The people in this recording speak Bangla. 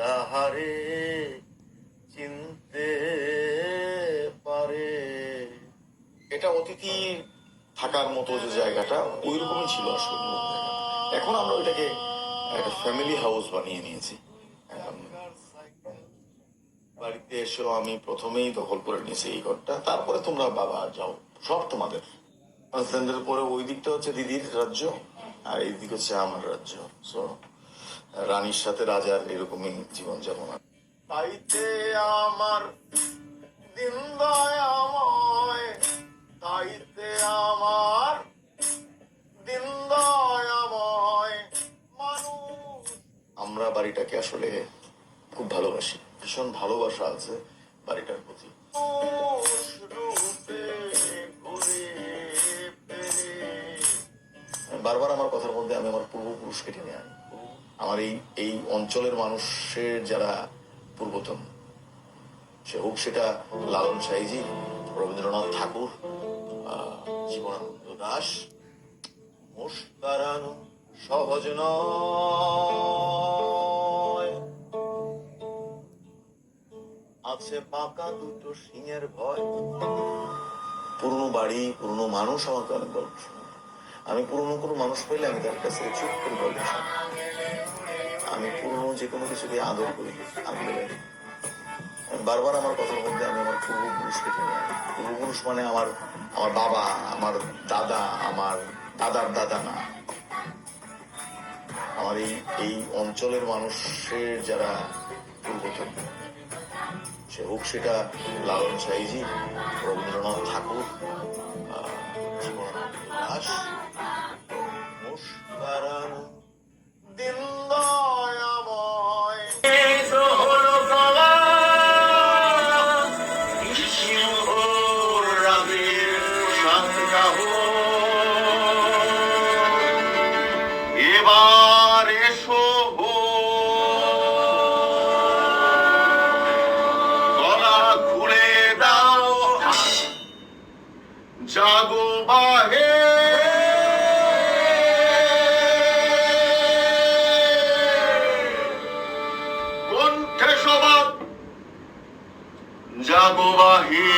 তাহারে চিনতে পারে। এটা অতিথি থাকার মতো যে জায়গাটা ওই রকমই ছিল আসলে মূল জায়গাটা। এখন আমরা ওইটাকে একটা ফ্যামিলি হাউস বানিয়ে নিয়েছি। বাড়িতে এসেও আমি প্রথমেই দখল করে নিয়েছি এই ঘরটা, তারপরে তোমরা বাবা যাও, সব তোমাদের। হাজব্যান্ডের পরে ওই দিকটা হচ্ছে দিদির রাজ্য, আর এই দিক হচ্ছে আমার রাজ্য। সো রানীর সাথে রাজার এরকমই জীবন যেমন। তাইতে আমার দিন দয়াময়, তাইতে আমার দিন দয়াময় মানুষ। আমরা বাড়িটাকে আসলে খুব ভালোবাসি, ভীষণ ভালোবাসা আছে বাড়িটার প্রতি। বারবার আমার কথার মধ্যে আমি আমার পূর্বপুরুষকে টেনে আনি। আমার এই অঞ্চলের মানুষের যারা পূর্বতন, সে হোক সেটা লালন সাইজি, রবীন্দ্রনাথ ঠাকুর, জীবনানন্দ দাশ, মুস্তারান সহজ নয়, আছে পাকা দুটো সিংহের ভয়। পুরনো বাড়ি, পুরনো মানুষ আমাকে অনেক গল্প শোনায়। আমি পুরনো কোনো মানুষ পেলে আমি তার কাছে চুপ করে গল্প শুনি। আমি পুরনো যে কোনো কিছুকে আদর করি, আমি বারবার আমার কথার মধ্যে আমি আমার পূর্বপুরুষকে টেনে আনি। পূর্বপুরুষ মানে আমার বাবা, আমার দাদা, আমার দাদার দাদা না, আমার এই অঞ্চলের মানুষের যারা পূর্বতন, সে হোক সেটা লালন সাইজি, রবীন্দ্রনাথ ঠাকুর, জীবনানন্দ দাশ, মুস্তারান দিন দয়াময়। এবার এসো গলা খুলে দাও, জাগো বাহে কণ্ঠে সবাদ, জাগো বাহে।